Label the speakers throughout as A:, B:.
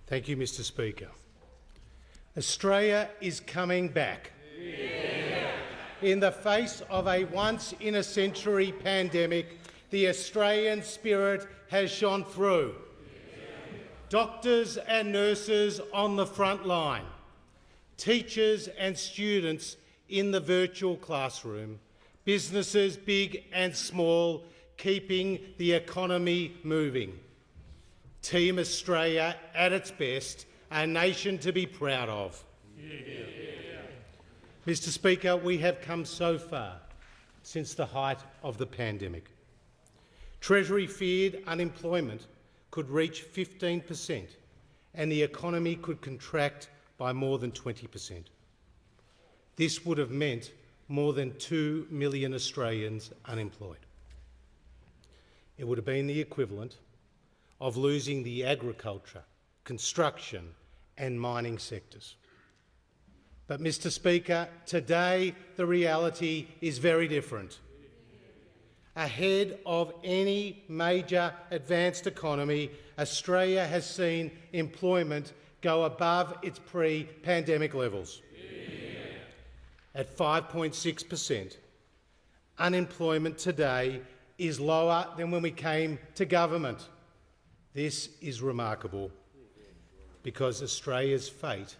A: Thank you, Mr. Speaker. Australia is coming back. Yeah. In the face of a once-in-a-century pandemic, the Australian spirit has shone through. Yeah. Doctors and nurses on the front line, teachers and students in the virtual classroom, businesses big and small, keeping the economy moving. Team Australia at its best, a nation to be proud of. Yeah. Mr. Speaker, we have come so far since the height of the pandemic. Treasury feared unemployment could reach 15% and the economy could contract by more than 20%. This would have meant more than 2 million Australians unemployed. It would have been the equivalent of losing the agriculture, construction and mining sectors. But, Mr. Speaker, today the reality is very different. Ahead of any major advanced economy, Australia has seen employment go above its pre-pandemic levels. At 5.6%, unemployment today is lower than when we came to government. This is remarkable because Australia's fate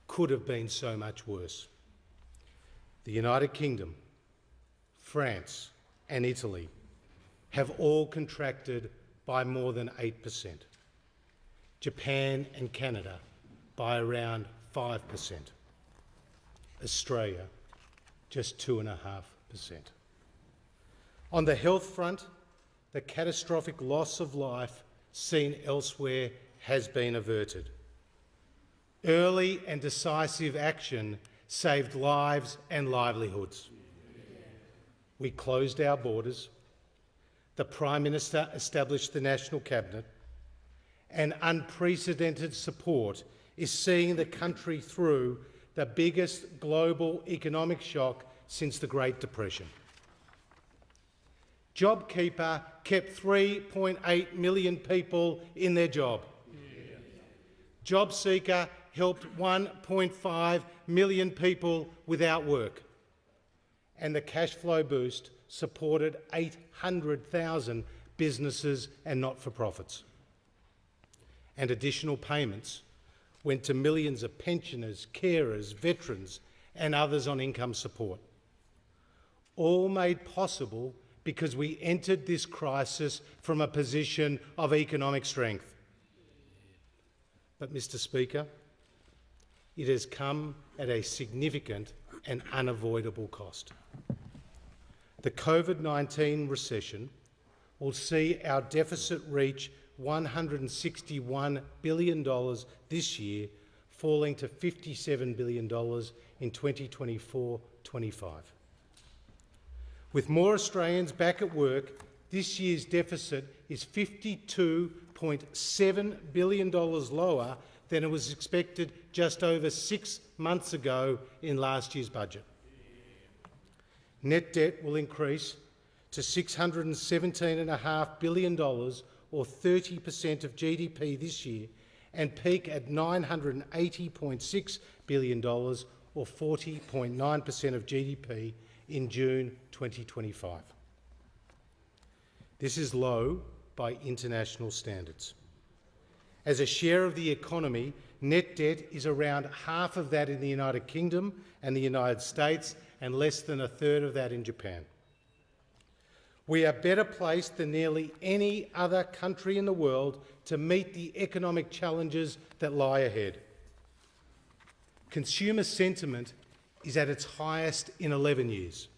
A: could have been so much worse. The United Kingdom, France and Italy have all contracted by more than 8%. Japan and Canada by around 5%. Australia just 2.5%. On the health front, the catastrophic loss of life seen elsewhere has been averted. Early and decisive action saved lives and livelihoods. We closed our borders, the Prime Minister established the National Cabinet, and unprecedented support is seeing the country through the biggest global economic shock since the Great Depression. JobKeeper kept 3.8 million people in their job. Yeah. JobSeeker helped 1.5 million people without work. And the cash flow boost supported 800,000 businesses and not-for-profits. And additional payments went to millions of pensioners, carers, veterans and others on income support. All made possible because we entered this crisis from a position of economic strength. But, Mr. Speaker, it has come at a significant and unavoidable cost. The COVID-19 recession will see our deficit reach $161 billion this year, falling to $57 billion in 2024-25. With more Australians back at work, this year's deficit is $52.7 billion lower than it was expected just over 6 months ago in last year's budget. Net debt will increase to $617.5 billion, or 30% of GDP this year, and peak at $980.6 billion, or 40.9% of GDP in June 2025. This is low by international standards. As a share of the economy, net debt is around half of that in the United Kingdom and the United States, and less than a third of that in Japan. We are better placed than nearly any other country in the world to meet the economic challenges that lie ahead. Consumer sentiment is at its highest in 11 years.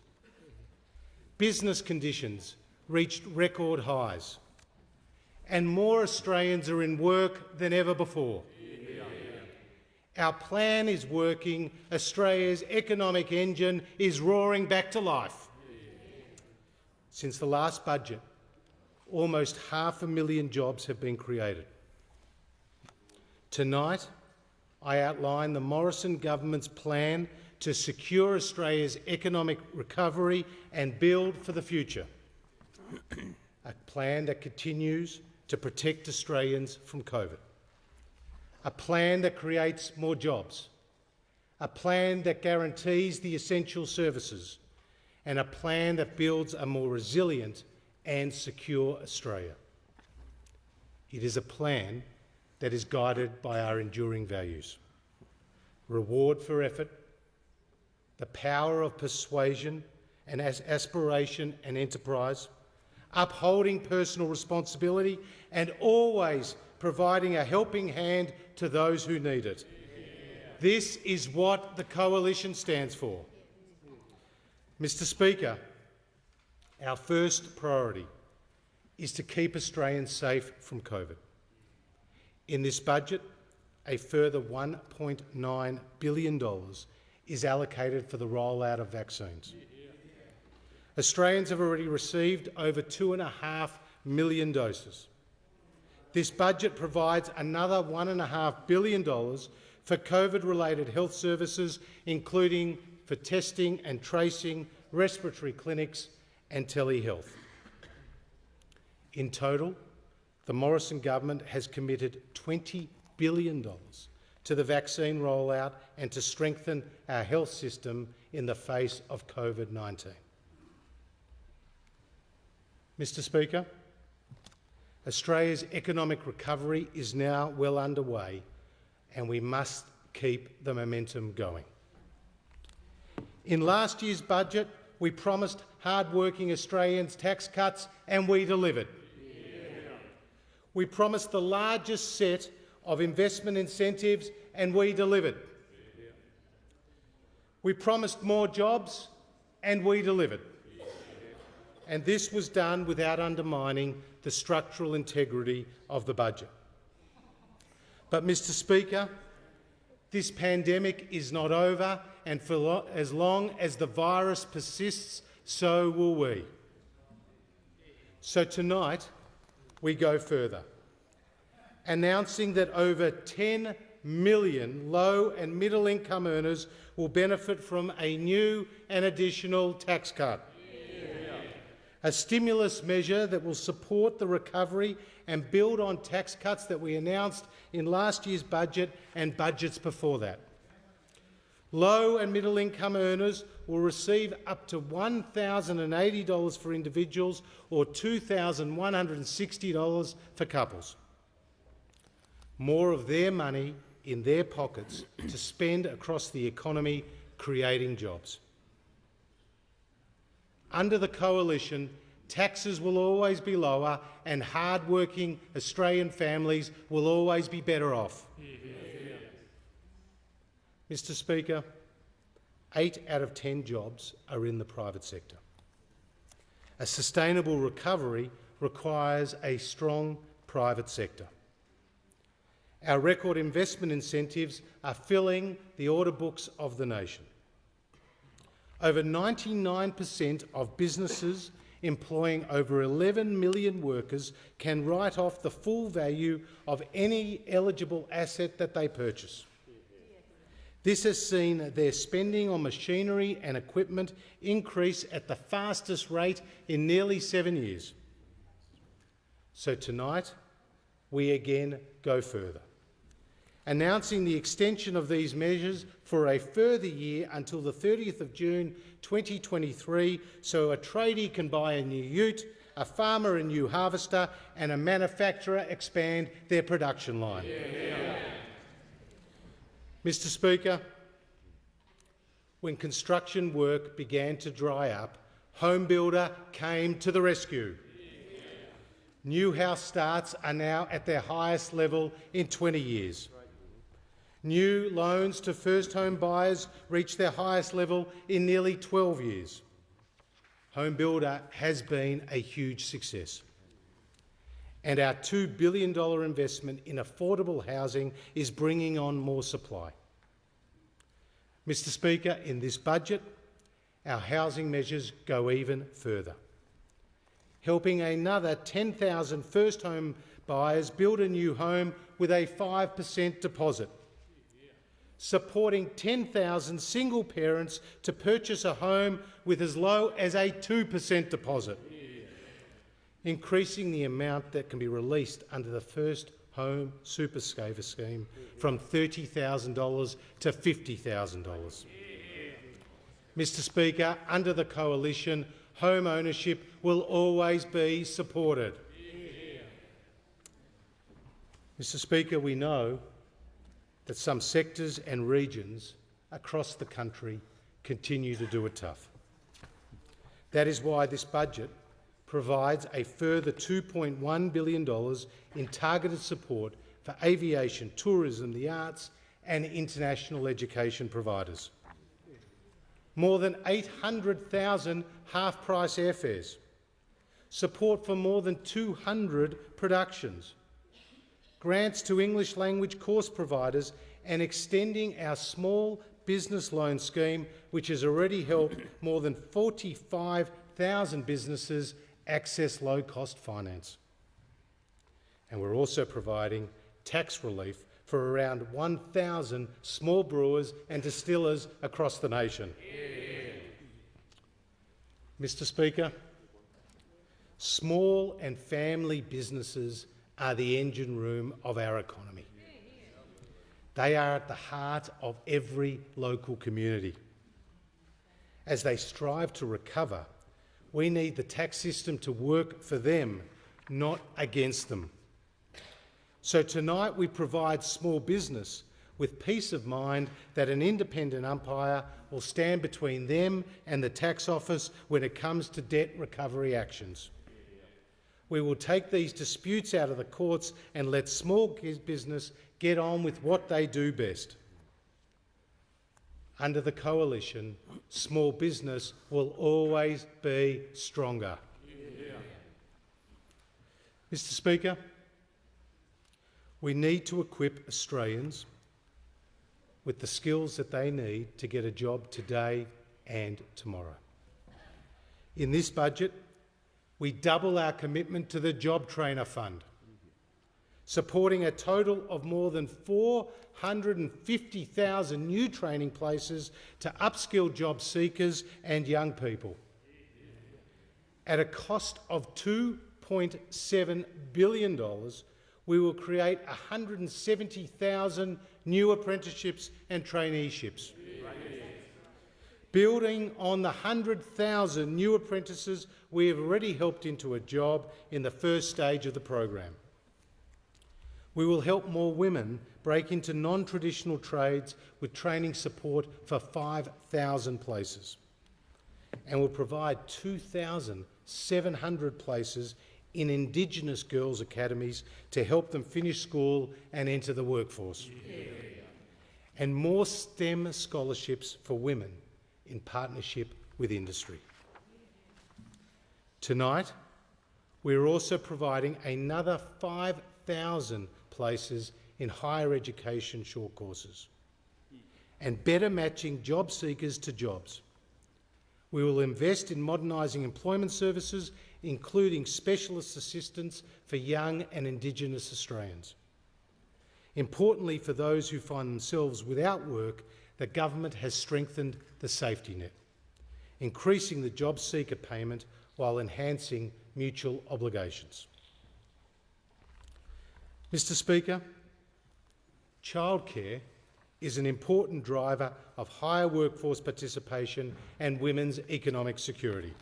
A: Business conditions reached record highs, and more Australians are in work than ever before. Our plan is working. Australia's economic engine is roaring back to life. Since the last budget, almost 500,000 jobs have been created. Tonight, I outline the Morrison government's plan to secure Australia's economic recovery and build for the future. A plan that continues to protect Australians from COVID. a plan that creates more jobs, a plan that guarantees the essential services, and a plan that builds a more resilient and secure Australia. It is a plan that is guided by our enduring values: reward for effort, the power of persuasion and aspiration and enterprise, upholding personal responsibility, and always providing a helping hand to those who need it. This is what the Coalition stands for. Mr. Speaker, our first priority is to keep Australians safe from COVID. In this budget, a further $1.9 billion is allocated for the rollout of vaccines. Australians have already received over 2.5 million doses. This budget provides another $1.5 billion for COVID-related health services, including for testing and tracing, respiratory clinics and telehealth. In total, the Morrison government has committed $20 billion to the vaccine rollout and to strengthen our health system in the face of COVID-19. Mr. Speaker, Australia's economic recovery is now well underway, and we must keep the momentum going. In last year's budget, we promised hard-working Australians tax cuts, and we delivered. We promised the largest set of investment incentives, and we delivered. We promised more jobs, and we delivered. And this was done without undermining the structural integrity of the budget. But, Mr. Speaker, this pandemic is not over, and for as long as the virus persists, so will we. So tonight, we go further, announcing that over 10 million low and middle income earners will benefit from a new and additional tax cut. A stimulus measure that will support the recovery and build on tax cuts that we announced in last year's budget and budgets before that. Low and middle income earners will receive up to $1,080 for individuals or $2,160 for couples. More of their money in their pockets to spend across the economy, creating jobs. Under the Coalition, taxes will always be lower and hard-working Australian families will always be better off. Mr. Speaker, 8 out of 10 jobs are in the private sector. A sustainable recovery requires a strong private sector. Our record investment incentives are filling the order books of the nation. Over 99% of businesses employing over 11 million workers can write off the full value of any eligible asset that they purchase. This has seen their spending on machinery and equipment increase at the fastest rate in nearly 7 years. So tonight, we again go further, announcing the extension of these measures for a further year until the 30th of June 2023, so a tradie can buy a new ute, a farmer a new harvester, and a manufacturer expand their production line. Mr. Speaker, when construction work began to dry up, HomeBuilder came to the rescue. New house starts are now at their highest level in 20 years. New loans to first home buyers reached their highest level in nearly 12 years. HomeBuilder has been a huge success. And our $2 billion investment in affordable housing is bringing on more supply. Mr. Speaker, in this budget, our housing measures go even further, helping another 10,000 first home buyers build a new home with a 5% deposit, supporting 10,000 single parents to purchase a home with as low as a 2% deposit, increasing the amount that can be released under the first Home Super Saver Scheme from $30,000 to $50,000. Mr Speaker, under the Coalition, home ownership will always be supported. Mr Speaker, we know that some sectors and regions across the country continue to do it tough. That is why this budget provides a further $2.1 billion in targeted support for aviation, tourism, the arts and international education providers. More than 800,000 half-price airfares, support for more than 200 productions, grants to English language course providers and extending our small business loan scheme, which has already helped more than 45,000 businesses access low-cost finance. And we're also providing tax relief for around 1,000 small brewers and distillers across the nation. Mr Speaker, small and family businesses are the engine room of our economy. They are at the heart of every local community. As they strive to recover, we need the tax system to work for them, not against them. So tonight we provide small business with peace of mind that an independent umpire will stand between them and the tax office when it comes to debt recovery actions. We will take these disputes out of the courts and let small business get on with what they do best. Under the Coalition, small business will always be stronger. Mr Speaker, we need to equip Australians with the skills that they need to get a job today and tomorrow. In this budget, we double our commitment to the Job Trainer Fund, supporting a total of more than 450,000 new training places to upskill job seekers and young people. At a cost of $2.7 billion, we will create 170,000 new apprenticeships and traineeships. Building on the 100,000 new apprentices we have already helped into a job in the first stage of the program. We will help more women break into non-traditional trades with training support for 5,000 places, and will provide 2,700 places in Indigenous girls' academies to help them finish school and enter the workforce, and more STEM scholarships for women in partnership with industry. Tonight, we are also providing another 5,000 places in higher education short courses and better matching job seekers to jobs. We will invest in modernising employment services, including specialist assistance for young and Indigenous Australians. Importantly, for those who find themselves without work, the government has strengthened the safety net, increasing the job seeker payment while enhancing mutual obligations. Mr Speaker, childcare is an important driver of higher workforce participation and women's economic security.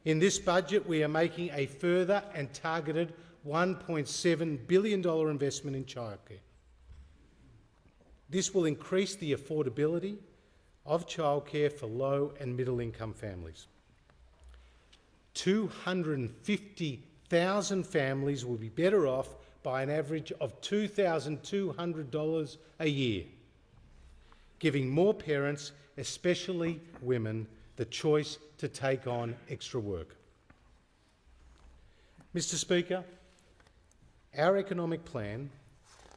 A: In this budget, we are making a further and targeted $1.7 billion investment in childcare. This will increase the affordability of childcare for low and middle income families. 250,000 families will be better off by an average of $2,200 a year, giving more parents, especially women, the choice to take on extra work. Mr Speaker, our economic plan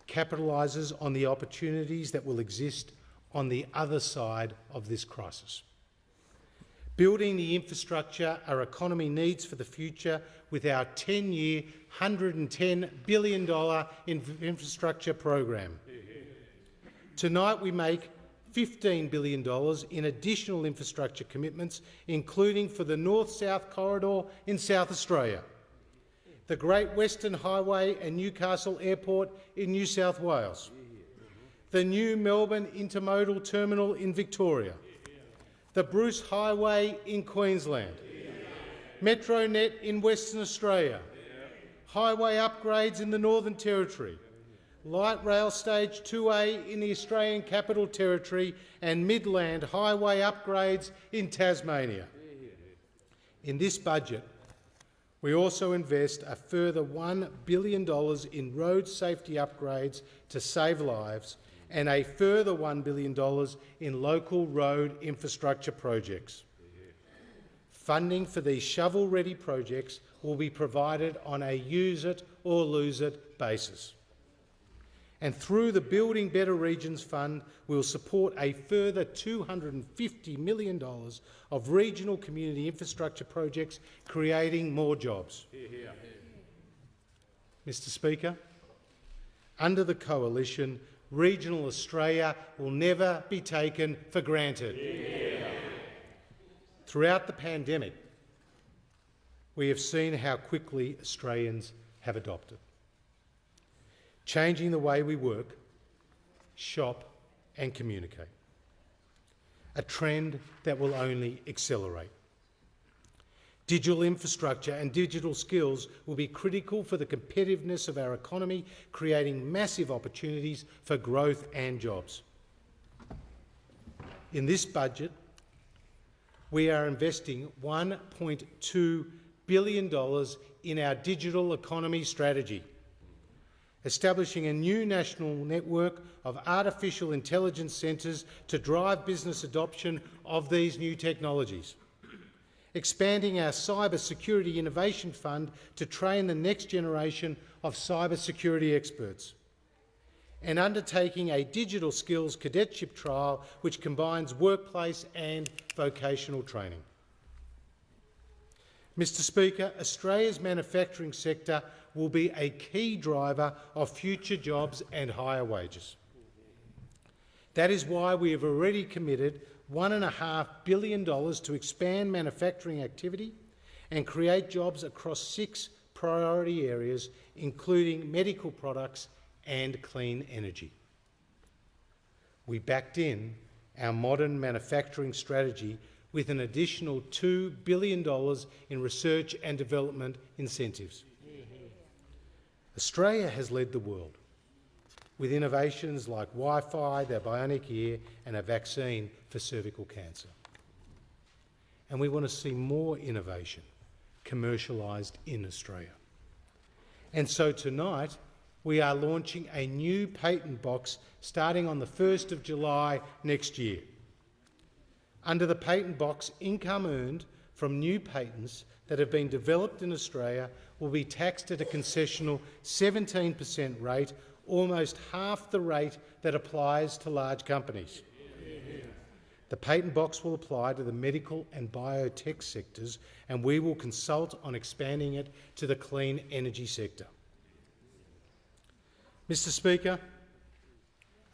A: capitalises on the opportunities that will exist on the other side of this crisis, building the infrastructure our economy needs for the future with our 10-year, $110 billion infrastructure program. Tonight we make $15 billion in additional infrastructure commitments, including for the North-South corridor in South Australia, the Great Western Highway and Newcastle Airport in New South Wales, the new Melbourne Intermodal Terminal in Victoria, the Bruce Highway in Queensland, MetroNet in Western Australia, highway upgrades in the Northern Territory, light rail stage 2A in the Australian Capital Territory and Midland highway upgrades in Tasmania. In this budget, we also invest a further $1 billion in road safety upgrades to save lives and a further $1 billion in local road infrastructure projects. Funding for these shovel-ready projects will be provided on a use-it-or-lose-it basis. And through the Building Better Regions Fund, we'll support a further $250 million of regional community infrastructure projects, creating more jobs. Mr. Speaker, under the Coalition, regional Australia will never be taken for granted. Throughout the pandemic, we have seen how quickly Australians have adopted, changing the way we work, shop and communicate, a trend that will only accelerate. Digital infrastructure and digital skills will be critical for the competitiveness of our economy, creating massive opportunities for growth and jobs. In this budget, we are investing $1.2 billion in our digital economy strategy, establishing a new national network of artificial intelligence centres to drive business adoption of these new technologies, expanding our Cyber Security Innovation Fund to train the next generation of cyber security experts, and undertaking a digital skills cadetship trial which combines workplace and vocational training. Mr. Speaker, Australia's manufacturing sector will be a key driver of future jobs and higher wages. That is why we have already committed $1.5 billion to expand manufacturing activity and create jobs across 6 priority areas, including medical products and clean energy. We backed in our modern manufacturing strategy with an additional $2 billion in research and development incentives. Australia has led the world with innovations like Wi-Fi, the bionic ear and a vaccine for cervical cancer. And we want to see more innovation commercialised in Australia. And so tonight, we are launching a new patent box starting on the 1st of July next year. Under the patent box, income earned from new patents that have been developed in Australia will be taxed at a concessional 17% rate, almost half the rate that applies to large companies. The patent box will apply to the medical and biotech sectors, and we will consult on expanding it to the clean energy sector. Mr. Speaker,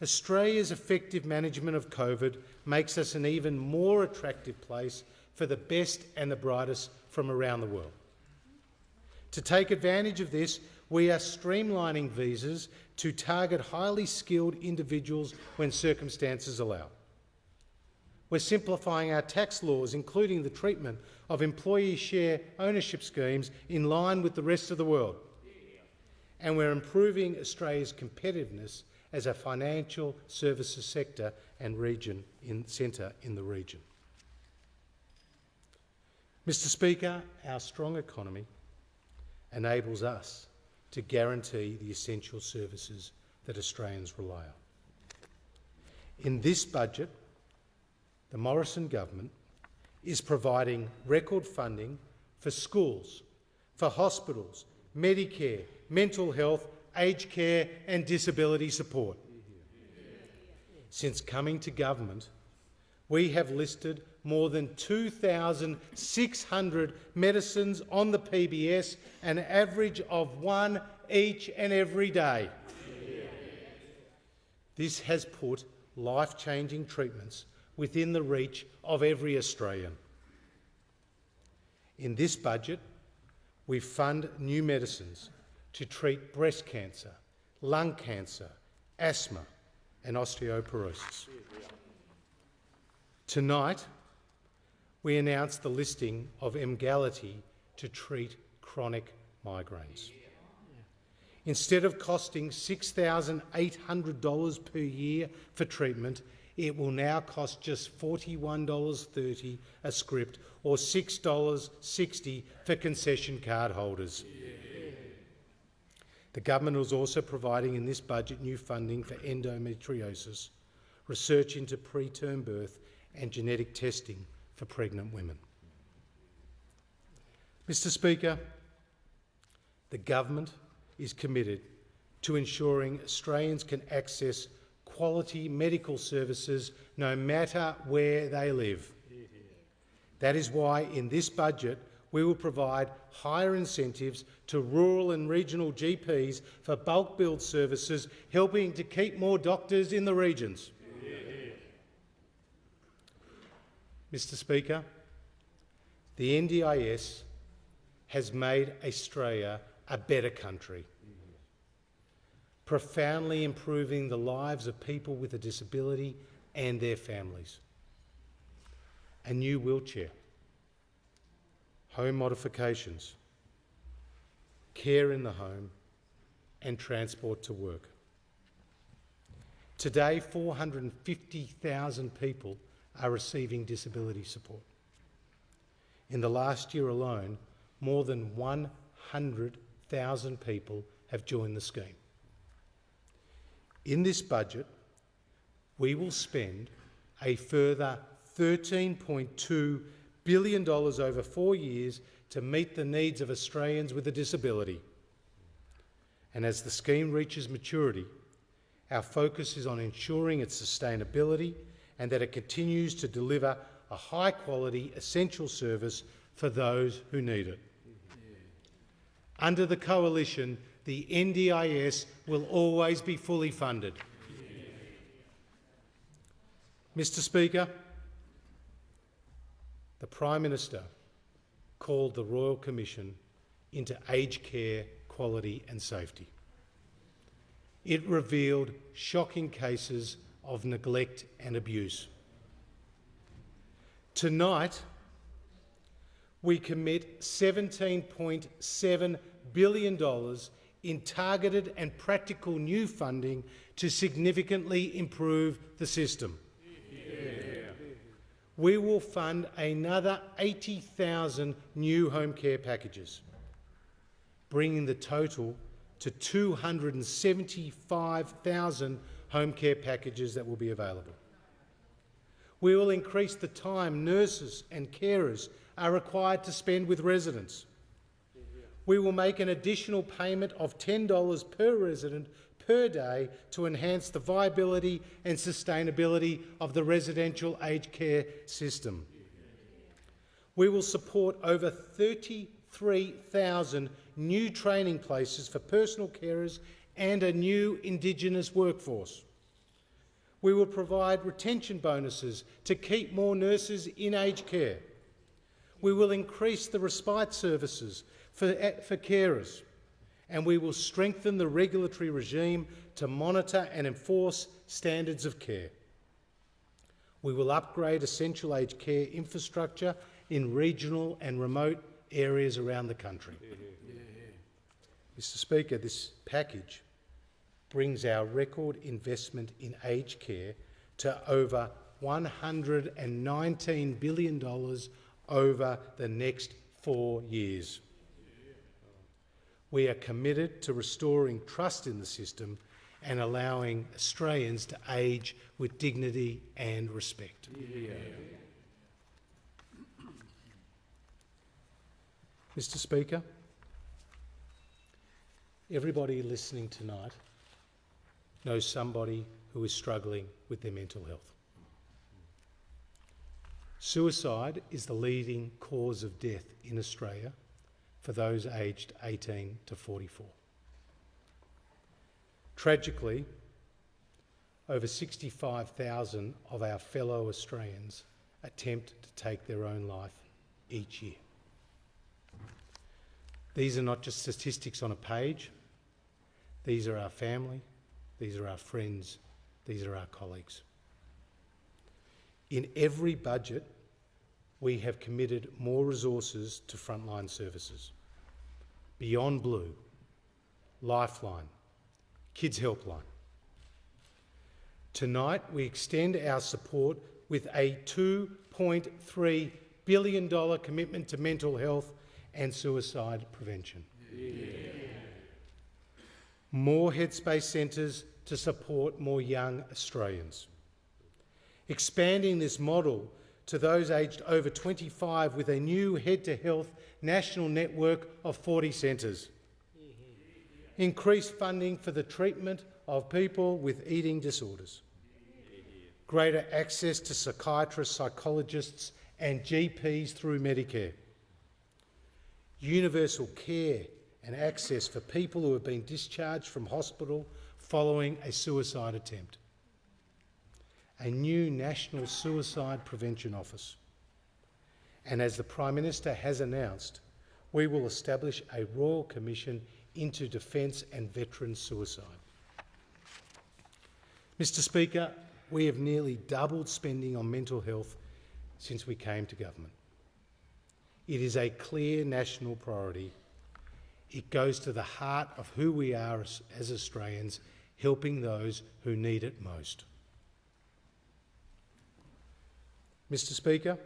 A: Australia's effective management of COVID makes us an even more attractive place for the best and the brightest from around the world. To take advantage of this, we are streamlining visas to target highly skilled individuals when circumstances allow. We're simplifying our tax laws, including the treatment of employee share ownership schemes, in line with the rest of the world. And we're improving Australia's competitiveness as a financial services sector and centre in the region. Mr. Speaker, our strong economy enables us to guarantee the essential services that Australians rely on. In this budget, the Morrison government is providing record funding for schools, for hospitals, Medicare, mental health, aged care and disability support. Since coming to government, we have listed more than 2,600 medicines on the PBS, an average of 1 each and every day. This has put life-changing treatments within the reach of every Australian. In this budget, We fund new medicines to treat breast cancer, lung cancer, asthma and osteoporosis. Tonight, we announce the listing of Emgality to treat chronic migraines. Instead of costing $6,800 per year for treatment, it will now cost just $41.30 a script or $6.60 for concession card holders. The government is also providing in this budget new funding for endometriosis, research into preterm birth and genetic testing for pregnant women. Mr. Speaker, the government is committed to ensuring Australians can access quality medical services no matter where they live. That is why in this budget we will provide higher incentives to rural and regional GPs for bulk billed services, helping to keep more doctors in the regions. Mr. Speaker, the NDIS has made Australia a better country, profoundly improving the lives of people with a disability and their families. A new wheelchair, home modifications, care in the home and transport to work. Today, 450,000 people are receiving disability support. In the last year alone, more than 100,000 people have joined the scheme. In this budget, we will spend a further $13.2 billion over 4 years to meet the needs of Australians with a disability. And as the scheme reaches maturity, our focus is on ensuring its sustainability and that it continues to deliver a high-quality, essential service for those who need it. Under the Coalition, the NDIS will always be fully funded. Mr. Speaker, the Prime Minister called the Royal Commission into aged care quality and safety. It revealed shocking cases of neglect and abuse. Tonight, we commit $17.7 billion in targeted and practical new funding to significantly improve the system. We will fund another 80,000 new home care packages, bringing the total to 275,000 home care packages that will be available. We will increase the time nurses and carers are required to spend with residents. We will make an additional payment of $10 per resident per day to enhance the viability and sustainability of the residential aged care system. We will support over 33,000 new training places for personal carers and a new Indigenous workforce. We will provide retention bonuses to keep more nurses in aged care. We will increase the respite services for carers, and we will strengthen the regulatory regime to monitor and enforce standards of care. We will upgrade essential aged care infrastructure in regional and remote areas around the country. Mr. Speaker, this package brings our record investment in aged care to over $119 billion over the next 4 years. We are committed to restoring trust in the system and allowing Australians to age with dignity and respect. Mr. Speaker, everybody listening tonight knows somebody who is struggling with their mental health. Suicide is the leading cause of death in Australia for those aged 18 to 44. Tragically, over 65,000 of our fellow Australians attempt to take their own life each year. These are not just statistics on a page. These are our family, these are our friends, these are our colleagues. In every budget, we have committed more resources to frontline services. Beyond Blue, Lifeline, Kids Helpline. Tonight, we extend our support with a $2.3 billion commitment to mental health and suicide prevention. Yeah. More Headspace centres to support more young Australians. Expanding this model to those aged over 25 with a new Head to Health national network of 40 centres. Increased funding for the treatment of people with eating disorders. Greater access to psychiatrists, psychologists and GPs through Medicare. Universal care and access for people who have been discharged from hospital following a suicide attempt. A new National Suicide Prevention Office. And as the Prime Minister has announced, we will establish a Royal Commission into defence and veterans' suicide. Mr Speaker, we have nearly doubled spending on mental health since we came to government. It is a clear national priority. It goes to the heart of who we are as Australians, helping those who need it most. Mr Speaker,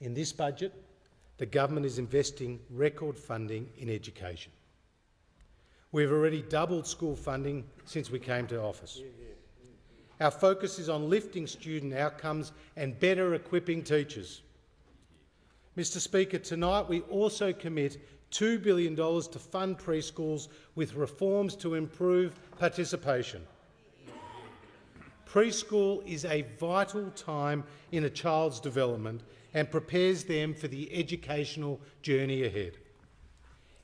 A: in this budget, the government is investing record funding in education. We've already doubled school funding since we came to office. Our focus is on lifting student outcomes and better equipping teachers. Mr Speaker, tonight we also commit $2 billion to fund preschools with reforms to improve participation. Preschool is a vital time in a child's development and prepares them for the educational journey ahead.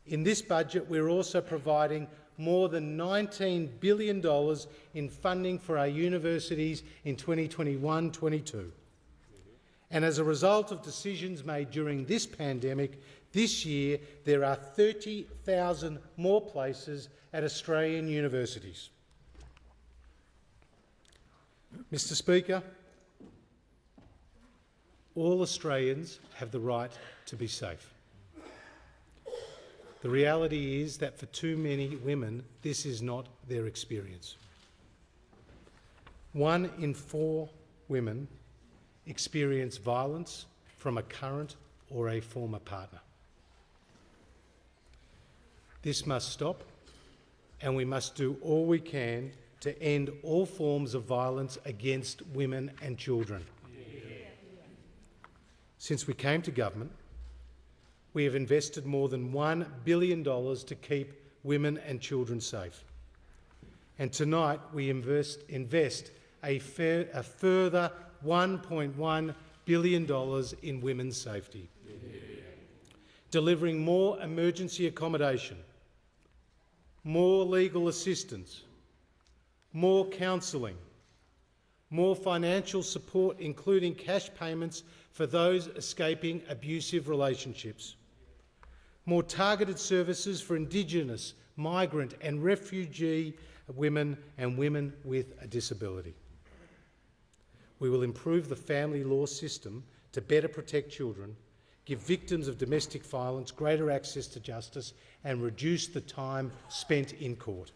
A: In this budget, we're also providing more than $19 billion in funding for our universities in 2021-22. And as a result of decisions made during this pandemic, this year there are 30,000 more places at Australian universities. Mr Speaker, all Australians have the right to be safe. The reality is that for too many women, this is not their experience. 1 in 4 women experience violence from a current or a former partner. This must stop, and we must do all we can to end all forms of violence against women and children. Since we came to government, we have invested more than $1 billion to keep women and children safe. And tonight we invest a further $1.1 billion in women's safety, delivering more emergency accommodation, more legal assistance, more counselling, more financial support, including cash payments for those escaping abusive relationships, more targeted services for Indigenous, migrant and refugee women and women with a disability. We will improve the family law system to better protect children, give victims of domestic violence greater access to justice and reduce the time spent in court.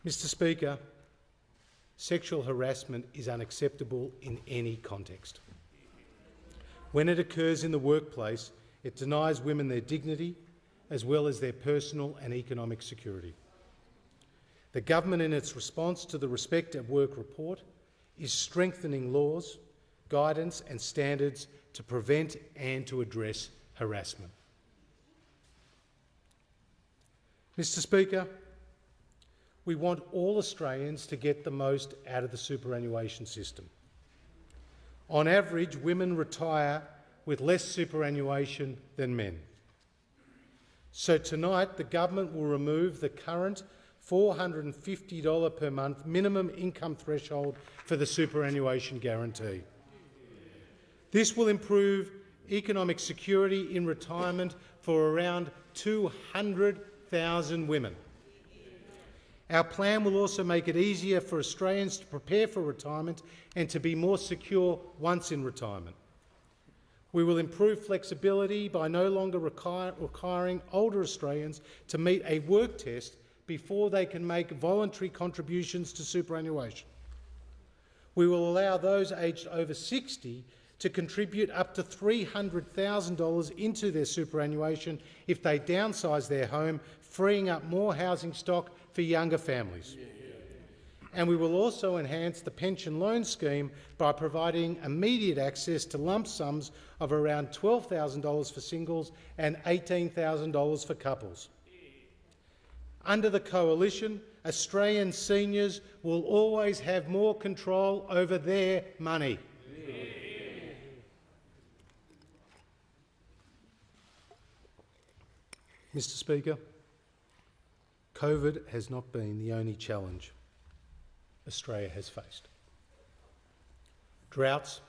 A: Mr Speaker, sexual harassment is unacceptable in any context. When it occurs in the workplace, it denies women their dignity as well as their personal and economic security. The government, in its response to the Respect at Work report, is strengthening laws, guidance and standards to prevent and to address harassment. Mr Speaker, we want all Australians to get the most out of the superannuation system. On average, women retire with less superannuation than men. So tonight, the government will remove the current $450 per month minimum income threshold for the superannuation guarantee. This will improve economic security in retirement for around 200,000 women. Our plan will also make it easier for Australians to prepare for retirement and to be more secure once in retirement. We will improve flexibility by no longer requiring older Australians to meet a work test before they can make voluntary contributions to superannuation. We will allow those aged over 60 to contribute up to $300,000 into their superannuation if they downsize their home, freeing up more housing stock for younger families. And we will also enhance the pension loan scheme by providing immediate access to lump sums of around $12,000 for singles and $18,000 for couples. Under the Coalition, Australian seniors will always have more control over their money. Mr. Speaker, COVID has not been the only challenge Australia has faced. Droughts,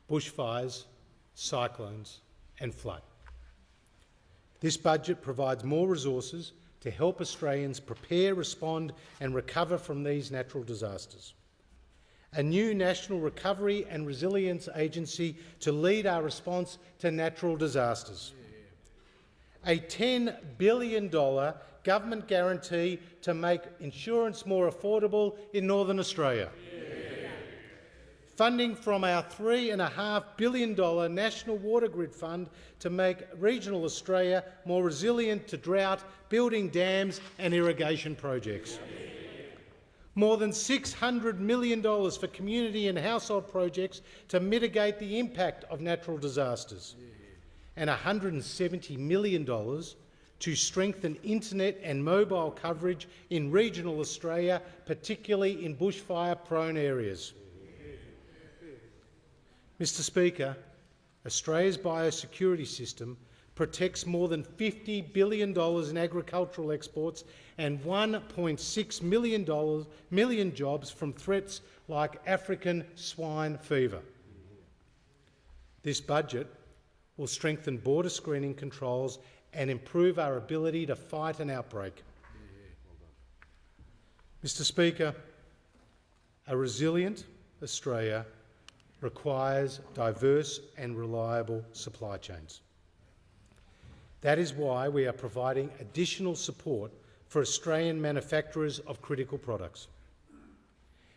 A: bushfires, cyclones and flood. This budget provides more resources to help Australians prepare, respond and recover from these natural disasters. A new National Recovery and Resilience Agency to lead our response to natural disasters. A $10 billion government guarantee to make insurance more affordable in Northern Australia. Funding from our $3.5 billion National Water Grid Fund to make regional Australia more resilient to drought, building dams and irrigation projects. More than $600 million for community and household projects to mitigate the impact of natural disasters. And $170 million to strengthen internet and mobile coverage in regional Australia, particularly in bushfire-prone areas. Mr. Speaker, Australia's biosecurity system protects more than $50 billion in agricultural exports and 1.6 million jobs from threats like African swine fever. This budget will strengthen border screening controls and improve our ability to fight an outbreak. Mr. Speaker, a resilient Australia requires diverse and reliable supply chains. That is why we are providing additional support for Australian manufacturers of critical products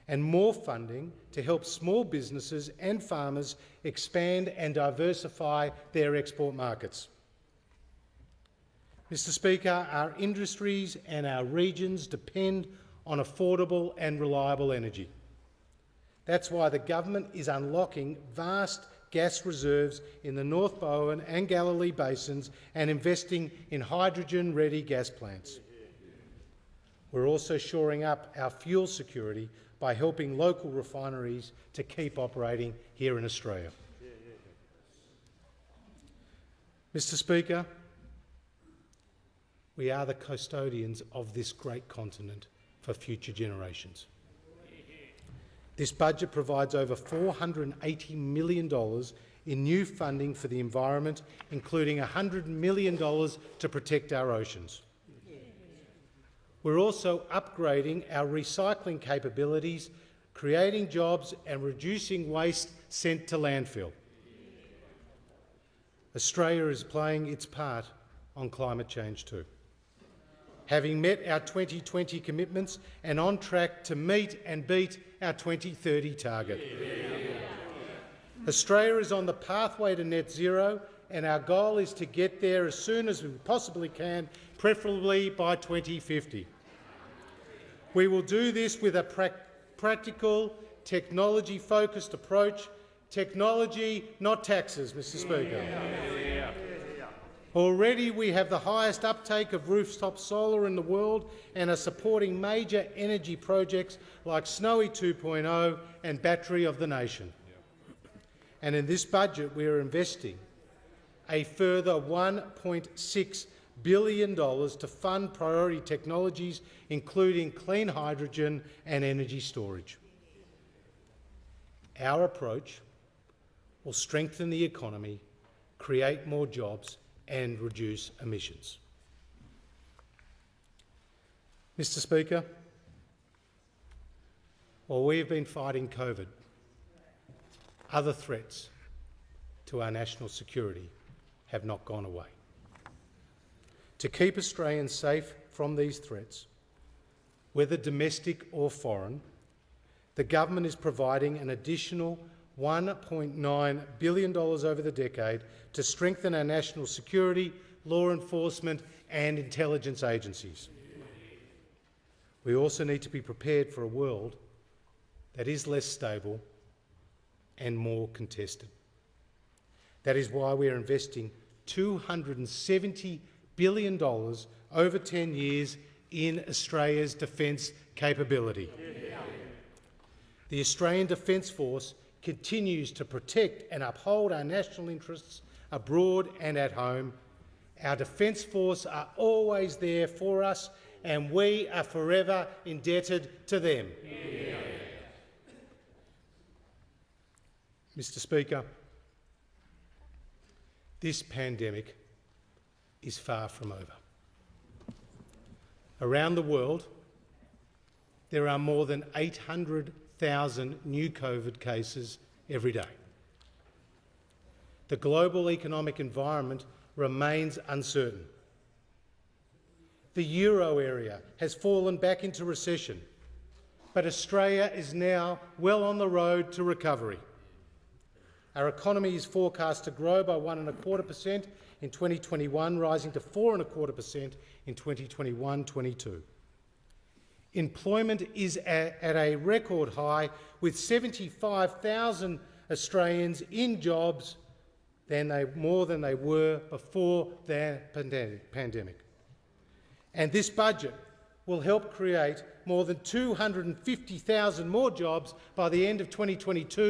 A: and more funding to help small businesses and farmers expand and diversify their export markets. Mr. Speaker, our industries and our regions depend on affordable and reliable energy. That's why the government is unlocking vast gas reserves in the North Bowen and Galilee basins and investing in hydrogen-ready gas plants. We're also shoring up our fuel security by helping local refineries to keep operating here in Australia. Mr. Speaker, we are the custodians of this great continent for future generations. This budget provides over $480 million in new funding for the environment, including $100 million to protect our oceans. We're also upgrading our recycling capabilities, creating jobs and reducing waste sent to landfill. Australia is playing its part on climate change too, having met our 2020 commitments and on track to meet and beat our 2030 target. Australia is on the pathway to net zero, and our goal is to get there as soon as we possibly can, preferably by 2050. We will do this with a practical, technology-focused approach. Technology, not taxes, Mr. Speaker. Already we have the highest uptake of rooftop solar in the world and are supporting major energy projects like Snowy 2.0 and Battery of the Nation. And in this budget we are investing a further $1.6 billion to fund priority technologies, including clean hydrogen and energy storage. Our approach will strengthen the economy create more jobs and reduce emissions. Mr. Speaker, while we have been fighting COVID, other threats to our national security have not gone away. To keep Australians safe from these threats, whether domestic or foreign, the government is providing an additional $1.9 billion over the decade to strengthen our national security, law enforcement and intelligence agencies. We also need to be prepared for a world that is less stable and more contested. That is why we are investing $270 billion over 10 years in Australia's defence capability. The Australian Defence Force continues to protect and uphold our national interests abroad and at home. Our Defence Force are always there for us, and we are forever indebted to them. Mr. Speaker, this pandemic is far from over. Around the world, there are more than 800,000 new COVID cases every day. The global economic environment remains uncertain. The euro area has fallen back into recession, but Australia is now well on the road to recovery. Our economy is forecast to grow by 1.25% in 2021, rising to 4.25% in 2021-22. Employment is at a record high, with 75,000 Australians in jobs more than they were before the pandemic. And this budget will help create more than 250,000 more jobs by the end of 2022